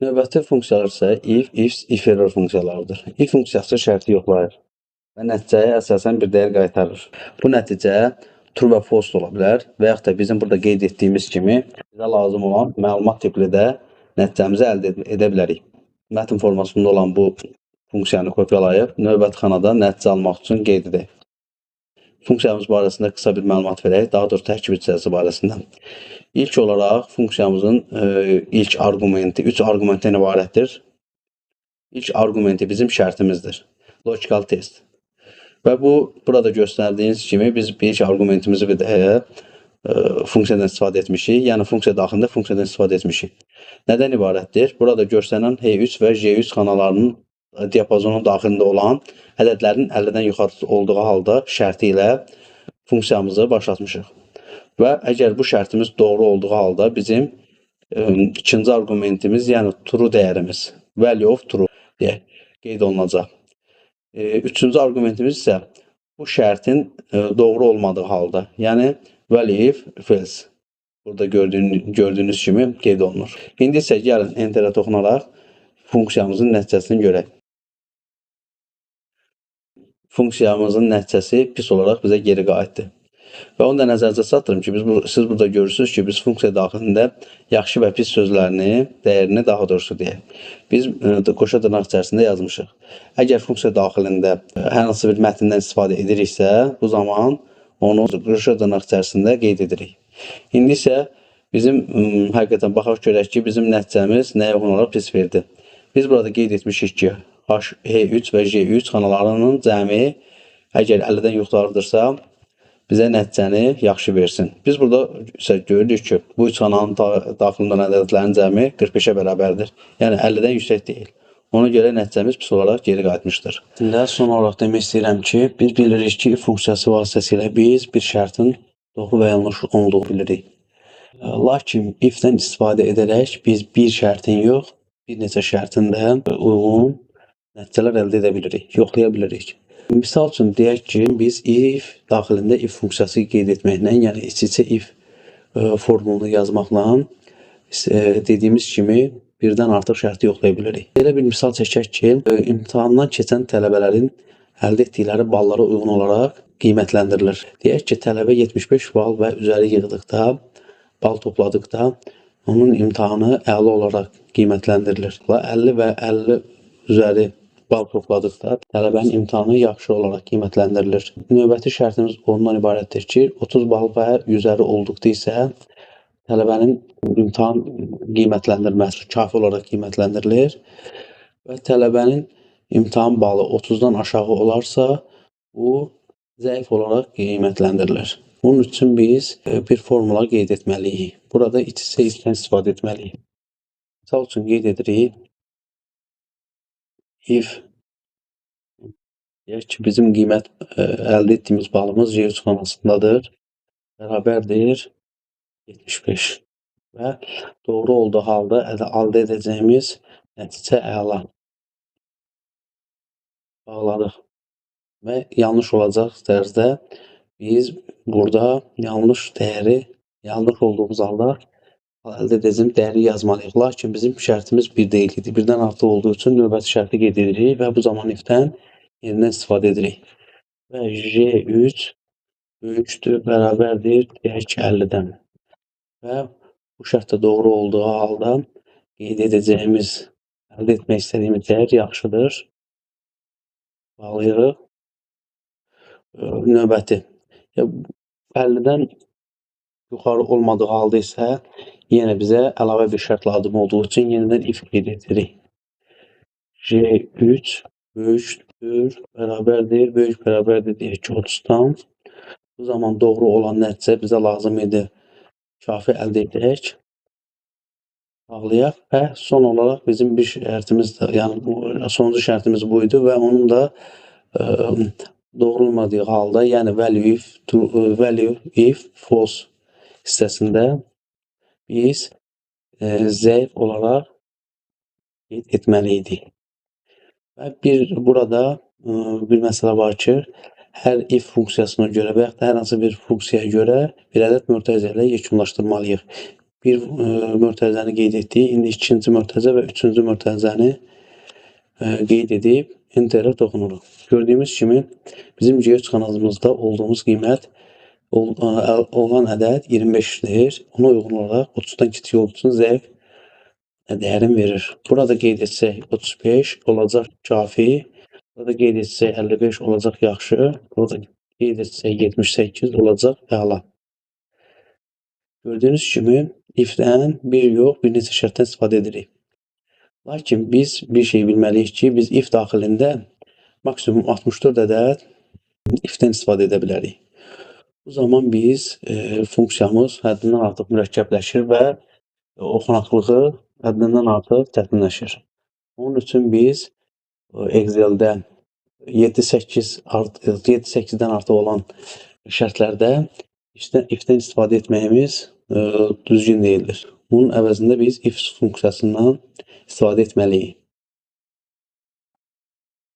Növbəti funksiyalar isə if error funksiyalarıdır. If funksiyası şərti yoxlayır və nəticəyə əsasən bir dəyər qaytarır. Bu nəticə true və false ola bilər və yaxud da bizim burada qeyd etdiyimiz kimi bizə lazım olan məlumat tipli də nəticəmizi əldə edə bilərik. Mətn formasında olan bu funksiyanı kopyalayıb növbəti xanada nəticə almaq üçün qeyd edək. Funksiyamız barəsində qısa bir məlumat verək, daha doğrusu tərkib hissəsi barəsində. İlk olaraq funksiyamızın ilk arqumenti 3 arqumentdən ibarətdir. İlk arqumenti bizim şərtimizdir. Logical test. Və bu burada göstərdiyiniz kimi biz ilk arqumentimizi bir də funksiyadan istifadə etmişik. Yəni funksiya daxilində funksiyadan istifadə etmişik. Nədən ibarətdir? Burada göstərilən H3 və J3 xanalarının diapazonun daxilində olan ədədlərin 50-dən yuxarı olduğu halda şərti ilə funksiyamızı başlatmışıq. Və əgər bu şərtimiz doğru olduğu halda bizim ikinci arqumentimiz, yəni true dəyərimiz, value of true deyə qeyd olunacaq. Üçüncü arqumentimiz isə bu şərtin doğru olmadığı halda, yəni value if false. Burada gördüyünüz kimi qeyd olunur. İndi isə gəlin enterə toxunaraq funksiyamızın nəticəsini görək. Funksiyamızın nəticəsi pis olaraq bizə geri qayıtdı. Və onu da nəzərinizə çatdırım ki, siz burada görürsünüz ki, biz funksiya daxilində yaxşı və pis sözlərini, dəyərini daha doğrusu deyək. Biz qoşa dırnaq içərisində yazmışıq. Əgər funksiya daxilində hər hansı bir mətndən istifadə ediriksə, bu zaman onu qoşa dırnaq içərisində qeyd edirik. İndi isə bizim həqiqətən baxaq görək ki, bizim nəticəmiz nəyə uyğun olaraq pis verdi. Biz burada qeyd etmişik ki, H3 və J3 xanalarının cəmi əgər 50-dən yuxarıdırsa, bizə nəticəni yaxşı versin. Biz burada isə görürük ki, bu üç xananın daxilində olan ədədlərin cəmi 45-ə bərabərdir. Yəni 50-dən yüksək deyil. Ona görə nəticəmiz pis olaraq geri qayıtmışdır. İndi son olaraq demək istəyirəm ki, biz bilirik ki, funksiyası vasitəsilə biz bir şərtin doğru və yanlış olduğunu bilirik. Lakin if-dən istifadə edərək biz bir şərtin yox, bir neçə şərtin də uyğun nəticələr əldə edə bilirik, yoxlaya bilirik. Misal üçün deyək ki, biz if daxilində if funksiyası qeyd etməklə, yəni iç-içə if formulunu yazmaqla dediyimiz kimi birdən artıq şərti yoxlaya bilirik. Belə bir misal çəkək ki, imtahandan keçən tələbələrin əldə etdikləri ballara uyğun olaraq qiymətləndirilir. Deyək ki, tələbə 75 bal və üzəri yığdıqda, bal topladıqda onun imtahanı əla olaraq qiymətləndirilir. 50 və 50 üzəri bal topladıqda tələbənin imtahanı yaxşı olaraq qiymətləndirilir. Növbəti şərtimiz ondan ibarətdir ki, 30 bal və üzəri olduqda isə tələbənin imtahan qiymətləndirməsi kafi olaraq qiymətləndirilir və tələbənin imtahan balı 30-dan aşağı olarsa, bu zəif olaraq qiymətləndirilir. Bunun üçün biz bir formula qeyd etməliyik. Burada iç-içə if-dən istifadə etməliyik. Misal üçün qeyd edirik. If deyək ki, bizim qiymət əldə etdiyimiz balımız J3 xanasındadır. Bərabərdir 75 və doğru olduğu halda əldə edəcəyimiz nəticə əla. Bağladıq və yanlış olacaq tərzdə biz burada yanlış dəyəri, yanlış olduğumuz halda əldə edəcəyimiz dəyəri yazmalıyıq. Lakin bizim şərtimiz bir deyil idi. Birdən artıq olduğu üçün növbəti şərti qeyd edirik və bu zaman if-dən yerindən istifadə edirik. Və J3 böyükdür, bərabərdir, deyək ki, 50-dən. Və bu şərtdə doğru olduğu halda qeyd edəcəyimiz, əldə etmək istədiyimiz dəyər yaxşıdır. Bağlayırıq. Növbəti. 50-dən yuxarı olmadığı halda isə yenə bizə əlavə bir şərt lazım olduğu üçün yenidən if qeyd edirik. J3 böyükdür, bərabərdir deyək ki, 30-dan. Bu zaman doğru olan nəticə bizə lazım idi. Kafi əldə edək. Bağlayaq və son olaraq bizim bir şərtimiz də, yəni sonuncu şərtimiz bu idi və onun da doğru olmadığı halda, yəni value if false hissəsində biz zəif olaraq qeyd etməliydik. Və burada bir məsələ var ki, hər if funksiyasına görə və yaxud da hər hansı bir funksiyaya görə bir ədəd mötərizə ilə yekunlaşdırmalıyıq. bir mötərizəni qeyd etdik. İndi ikinci mötərizə və üçüncü mötərizəni qeyd edib Enterə toxunuruq. Gördüyümüz kimi bizim GeoX kanalımızda olduğumuz qiymət olan ədəd 25-dir. Ona uyğun olaraq 30-dan kiçik olduğu üçün zəif dəyərin verir. Burada qeyd etsək 35 olacaq kafi. Burada qeyd etsək 55 olacaq yaxşı. Burada qeyd etsək 78 olacaq əla. Gördüyünüz kimi if-dən bir yox, bir neçə şərtdən istifadə edirik. Lakin biz bir şey bilməliyik ki, biz if daxilində maksimum 64 ədəd if-dən istifadə edə bilərik. Bu zaman biz funksiyamız həddindən artıq mürəkkəbləşir və oxunaqlığı həddindən artıq çətinləşir. Onun üçün biz Excel-də 7-8-dən artıq olan şərtlərdə if-dən istifadə etməyimiz düzgün deyildir. Bunun əvəzində biz if funksiyasından istifadə etməliyik.